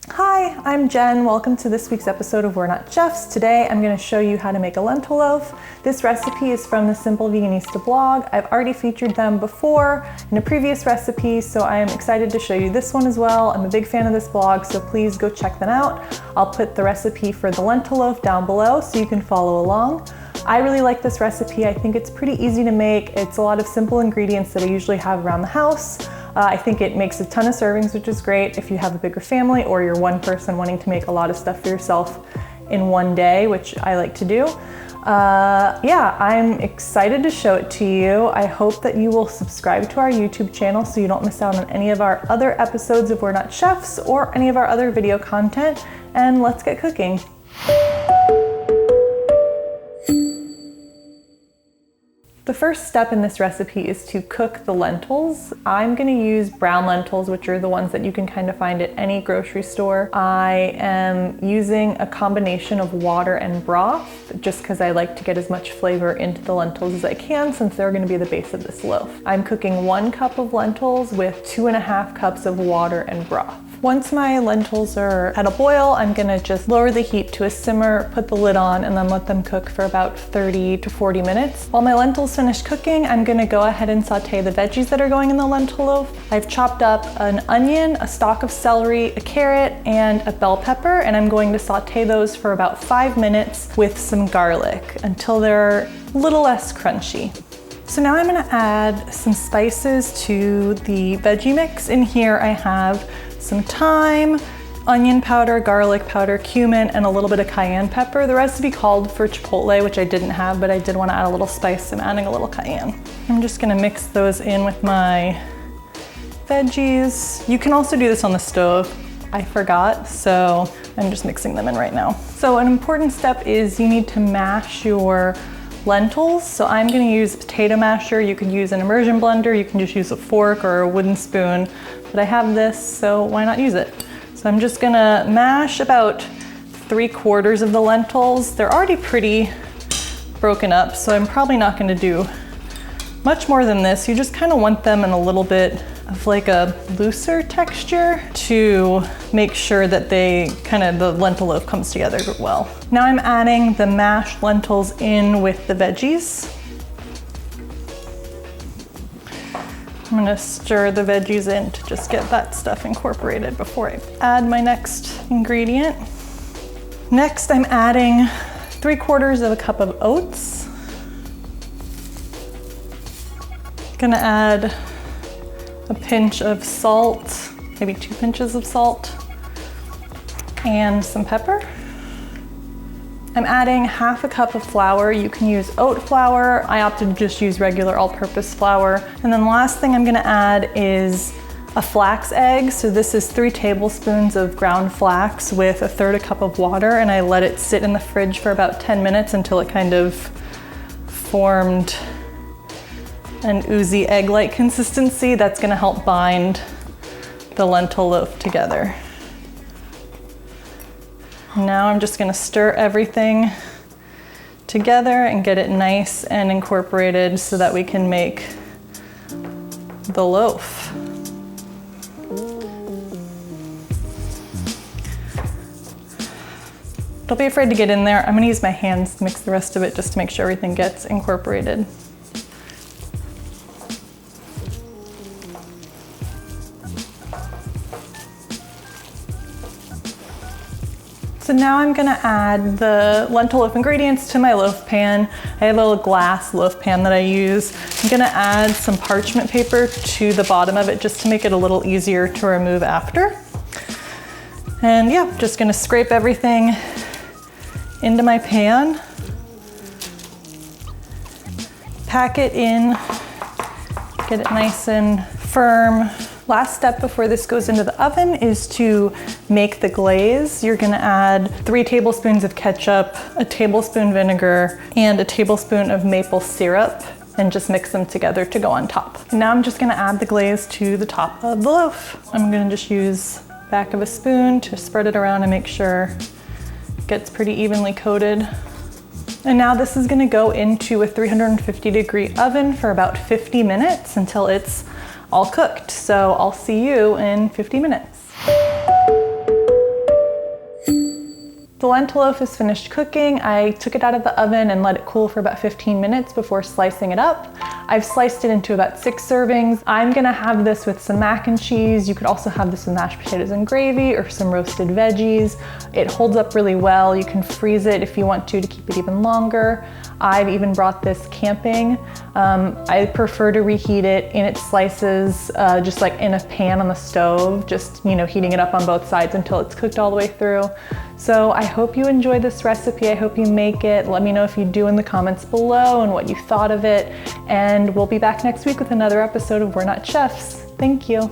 Hi, I'm Jen. Welcome to this week's episode of We're Not Chefs. Today I'm going to show you how to make a lentil loaf. This recipe is from the Simple Veganista blog. I've already featured them before in a previous recipe, so I am excited to show you this one as well. I'm a big fan of this blog, so please go check them out. I'll put the recipe for the lentil loaf down below so you can follow along. I really like this recipe. I think it's pretty easy to make. It's a lot of simple ingredients that I usually have around the house. I think it makes a ton of servings, which is great if you have a bigger family or you're one person wanting to make a lot of stuff for yourself in one day, which I like to do. Yeah, I'm excited to show it to you. I hope that you will subscribe to our YouTube channel so you don't miss out on any of our other episodes of We're Not Chefs or any of our other video content, and let's get cooking. The first step in this recipe is to cook the lentils. I'm gonna use brown lentils, which are the ones that you can kind of find at any grocery store. I am using a combination of water and broth, just because I like to get as much flavor into the lentils as I can, since they're gonna be the base of this loaf. I'm cooking 1 cup of lentils with 2.5 cups of water and broth. Once my lentils are at a boil, I'm gonna just lower the heat to a simmer, put the lid on, and then let them cook for about 30 to 40 minutes. While my lentils finish cooking, I'm gonna go ahead and saute the veggies that are going in the lentil loaf. I've chopped up an onion, a stalk of celery, a carrot, and a bell pepper, and I'm going to saute those for about 5 minutes with some garlic until they're a little less crunchy. So now I'm gonna add some spices to the veggie mix. In here I have some thyme, onion powder, garlic powder, cumin, and a little bit of cayenne pepper. The recipe called for chipotle, which I didn't have, but I did want to add a little spice, so I'm adding a little cayenne. I'm just gonna mix those in with my veggies. You can also do this on the stove. I forgot, so I'm just mixing them in right now. So an important step is you need to mash your lentils. So I'm gonna use a potato masher. You could use an immersion blender. You can just use a fork or a wooden spoon, but I have this, so why not use it? So I'm just gonna mash about 3/4 of the lentils. They're already pretty broken up, so I'm probably not gonna do much more than this. You just kind of want them in a little bit of like a looser texture to make sure that the lentil loaf comes together well. Now I'm adding the mashed lentils in with the veggies. I'm gonna stir the veggies in to just get that stuff incorporated before I add my next ingredient. Next, I'm adding 3/4 of a cup of oats. Gonna add a pinch of salt, maybe 2 pinches of salt, and some pepper. I'm adding 1/2 cup of flour. You can use oat flour. I opted to just use regular all-purpose flour. And then the last thing I'm gonna add is a flax egg. So this is 3 tablespoons of ground flax with 1/3 cup of water, and I let it sit in the fridge for about 10 minutes until it kind of formed an oozy egg-like consistency. That's gonna help bind the lentil loaf together. Now I'm just gonna stir everything together and get it nice and incorporated so that we can make the loaf. Don't be afraid to get in there. I'm gonna use my hands to mix the rest of it just to make sure everything gets incorporated. So now I'm gonna add the lentil loaf ingredients to my loaf pan. I have a little glass loaf pan that I use. I'm gonna add some parchment paper to the bottom of it just to make it a little easier to remove after. And yeah, just gonna scrape everything into my pan. Pack it in, get it nice and firm. Last step before this goes into the oven is to make the glaze. You're gonna add 3 tablespoons of ketchup, a tablespoon vinegar, and a tablespoon of maple syrup, and just mix them together to go on top. And now I'm just gonna add the glaze to the top of the loaf. I'm gonna just use the back of a spoon to spread it around and make sure it gets pretty evenly coated. And now this is gonna go into a 350-degree oven for about 50 minutes until it's all cooked. So I'll see you in 50 minutes. The lentil loaf is finished cooking. I took it out of the oven and let it cool for about 15 minutes before slicing it up. I've sliced it into about 6 servings. I'm gonna have this with some mac and cheese. You could also have this with mashed potatoes and gravy or some roasted veggies. It holds up really well. You can freeze it if you want to keep it even longer. I've even brought this camping. I prefer to reheat it in its slices, just like in a pan on the stove, just, you know, heating it up on both sides until it's cooked all the way through. So I hope you enjoyed this recipe. I hope you make it. Let me know if you do in the comments below and what you thought of it. And we'll be back next week with another episode of We're Not Chefs. Thank you.